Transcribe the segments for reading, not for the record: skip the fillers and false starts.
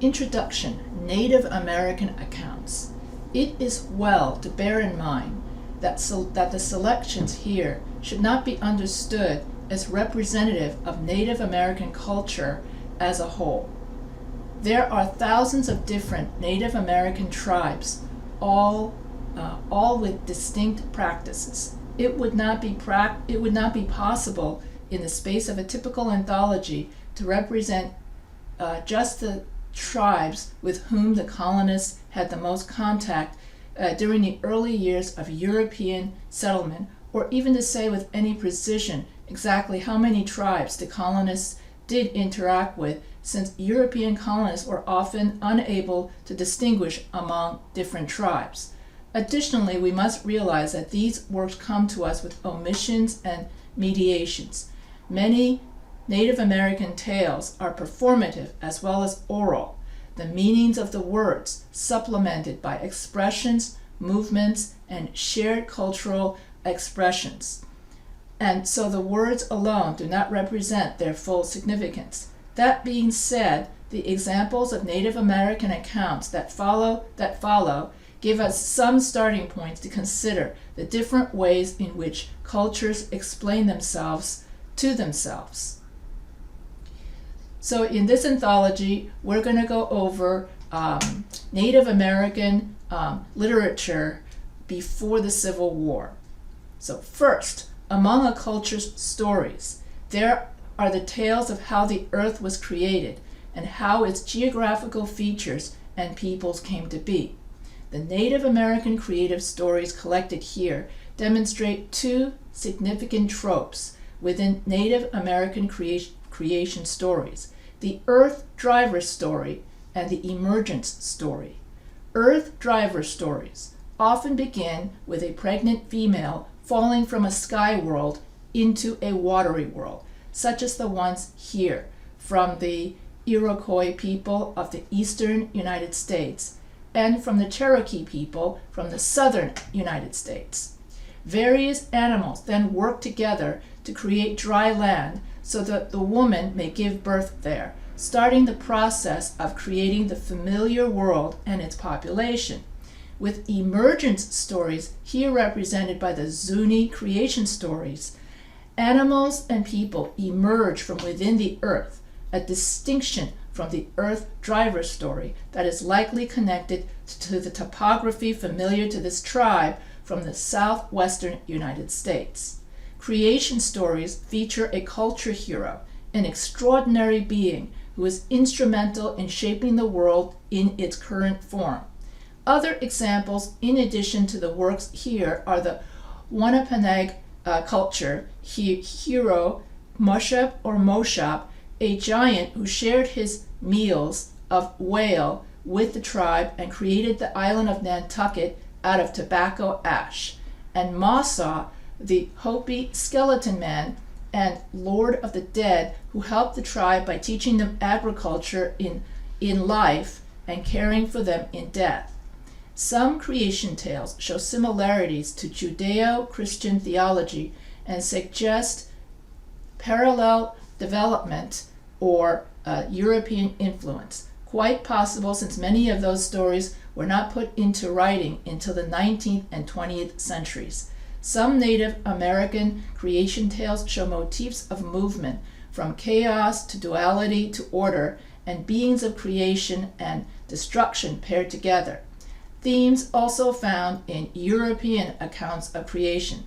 Introduction: Native American Accounts. It is well to bear in mind that the selections here should not be understood as representative of Native American culture as a whole. There are thousands of different Native American tribes, all with distinct practices. It would not be possible in the space of a typical anthology to represent just the tribes with whom the colonists had the most contact during the early years of European settlement, or even to say with any precision exactly how many tribes the colonists did interact with, since European colonists were often unable to distinguish among different tribes. Additionally, we must realize that these works come to us with omissions and mediations. Many Native American tales are performative as well as oral, the meanings of the words supplemented by expressions, movements, and shared cultural expressions. And so the words alone do not represent their full significance. That being said, the examples of Native American accounts that follow give us some starting points to consider the different ways in which cultures explain themselves to themselves. So in this anthology, we're going to go over Native American literature before the Civil War. So first, among a culture's stories, there are the tales of how the earth was created and how its geographical features and peoples came to be. The Native American creative stories collected here demonstrate two significant tropes within Native American creation stories: the Earth Driver story and the Emergence story. Earth Driver stories often begin with a pregnant female falling from a sky world into a watery world, such as the ones here from the Iroquois people of the eastern United States and from the Cherokee people from the southern United States. Various animals then work together to create dry land so that the woman may give birth there, starting the process of creating the familiar world and its population. With emergence stories, here represented by the Zuni creation stories, animals and people emerge from within the earth, a distinction from the Earth Driver story that is likely connected to the topography familiar to this tribe from the southwestern United States. Creation stories feature a culture hero, an extraordinary being who is instrumental in shaping the world in its current form. Other examples, in addition to the works here, are the Wampanoag culture hero Moshep or Moshop, a giant who shared his meals of whale with the tribe and created the island of Nantucket out of tobacco ash, and Masa, the Hopi skeleton man and Lord of the Dead, who helped the tribe by teaching them agriculture in life and caring for them in death. Some creation tales show similarities to Judeo-Christian theology and suggest parallel development or European influence, quite possible since many of those stories were not put into writing until the 19th and 20th centuries. Some Native American creation tales show motifs of movement, from chaos to duality to order, and beings of creation and destruction paired together. Themes also found in European accounts of creation.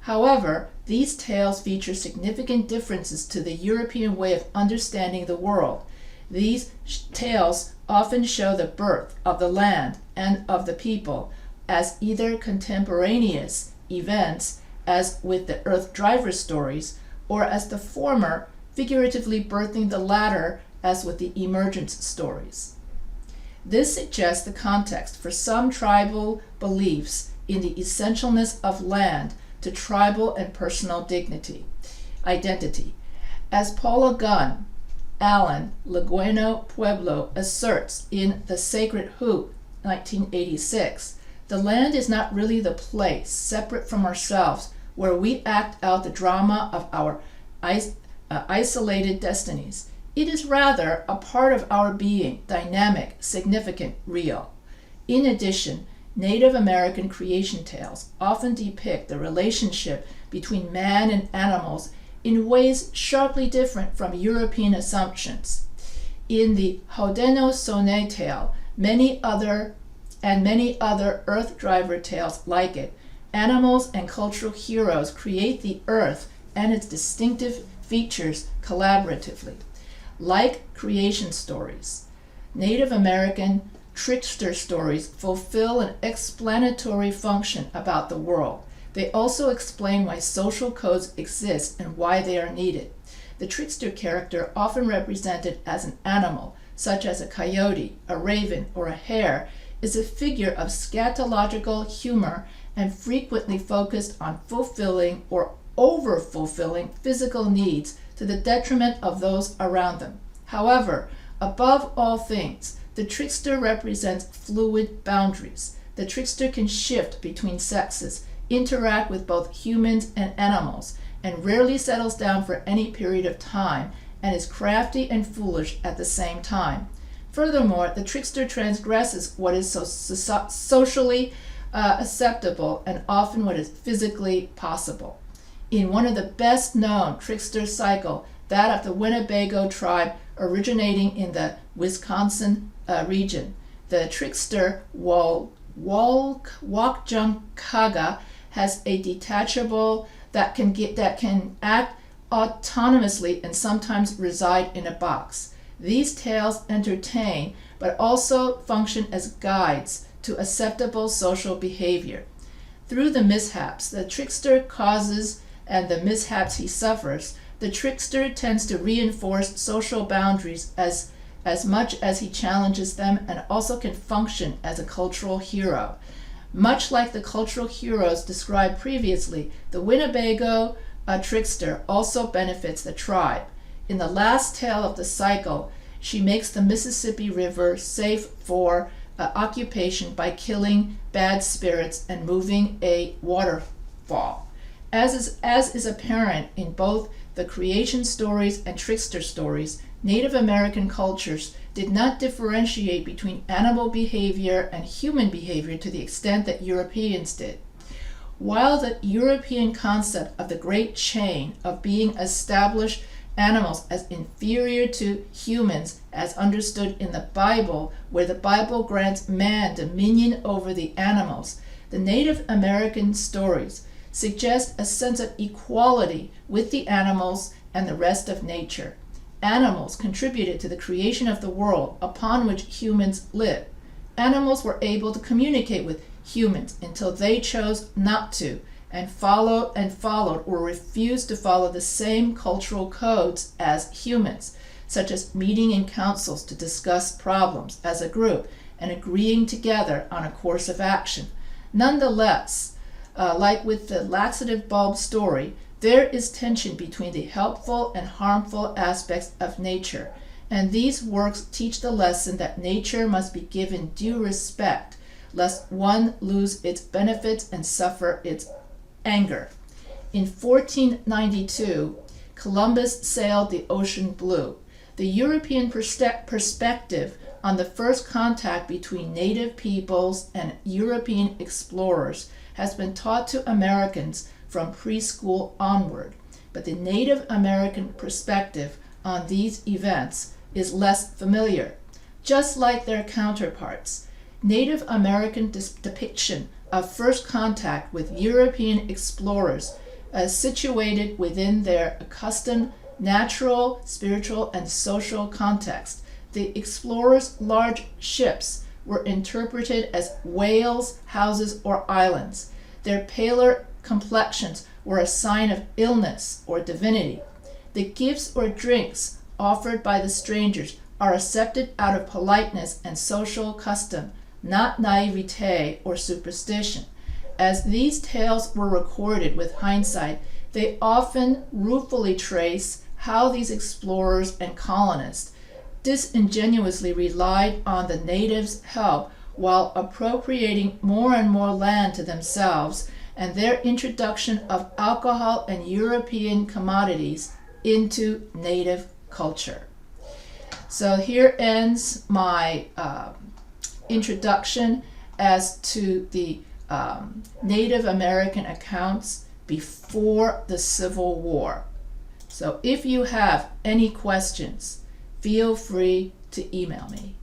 However, these tales feature significant differences to the European way of understanding the world. These tales often show the birth of the land and of the people as either contemporaneous events, as with the Earth Driver stories, or as the former, figuratively birthing the latter, as with the Emergence stories. This suggests the context for some tribal beliefs in the essentialness of land to tribal and personal identity. As Paula Gunn Allen, Legueno Pueblo, asserts in The Sacred Hoop, 1986, the land is not really the place, separate from ourselves, where we act out the drama of our isolated destinies. It is rather a part of our being, dynamic, significant, real. In addition, Native American creation tales often depict the relationship between man and animals in ways sharply different from European assumptions. In the Haudenosaunee tale, many other earth driver tales like it, animals and cultural heroes create the earth and its distinctive features collaboratively. Like creation stories, Native American trickster stories fulfill an explanatory function about the world. They also explain why social codes exist and why they are needed. The trickster character, often represented as an animal, such as a coyote, a raven, or a hare, is a figure of scatological humor and frequently focused on fulfilling or over-fulfilling physical needs to the detriment of those around them. However, above all things, the trickster represents fluid boundaries. The trickster can shift between sexes, interact with both humans and animals, and rarely settles down for any period of time, and is crafty and foolish at the same time. Furthermore, the trickster transgresses what is socially acceptable and often what is physically possible. In one of the best known trickster cycle, that of the Winnebago tribe originating in the Wisconsin region, the trickster Wakjunkaga has a detachable that can act autonomously and sometimes reside in a box. These tales entertain, but also function as guides to acceptable social behavior. Through the mishaps the trickster causes and the mishaps he suffers, the trickster tends to reinforce social boundaries as much as he challenges them, and also can function as a cultural hero. Much like the cultural heroes described previously, the Winnebago trickster also benefits the tribe. In the last tale of the cycle, she makes the Mississippi River safe for occupation by killing bad spirits and moving a waterfall. As is apparent in both the creation stories and trickster stories, Native American cultures did not differentiate between animal behavior and human behavior to the extent that Europeans did. While the European concept of the great chain of being established animals as inferior to humans as understood in the Bible, where the Bible grants man dominion over the animals, the Native American stories suggest a sense of equality with the animals and the rest of nature. Animals contributed to the creation of the world upon which humans live. Animals were able to communicate with humans until they chose not to, and followed or refused to follow the same cultural codes as humans, such as meeting in councils to discuss problems as a group and agreeing together on a course of action. Nonetheless, like with the laxative bulb story, there is tension between the helpful and harmful aspects of nature, and these works teach the lesson that nature must be given due respect, lest one lose its benefits and suffer its anger. In 1492, Columbus sailed the ocean blue. The European perspective on the first contact between native peoples and European explorers has been taught to Americans from preschool onward, but the Native American perspective on these events is less familiar. Just like their counterparts, Native American depiction of first contact with European explorers situated within their accustomed natural, spiritual, and social context. The explorers' large ships were interpreted as whales, houses, or islands. Their paler complexions were a sign of illness or divinity. The gifts or drinks offered by the strangers are accepted out of politeness and social custom, not naivete or superstition. As these tales were recorded with hindsight, they often ruefully trace how these explorers and colonists disingenuously relied on the natives' help while appropriating more and more land to themselves, and their introduction of alcohol and European commodities into native culture. So here ends my introduction as to the Native American accounts before the Civil War. So if you have any questions, feel free to email me.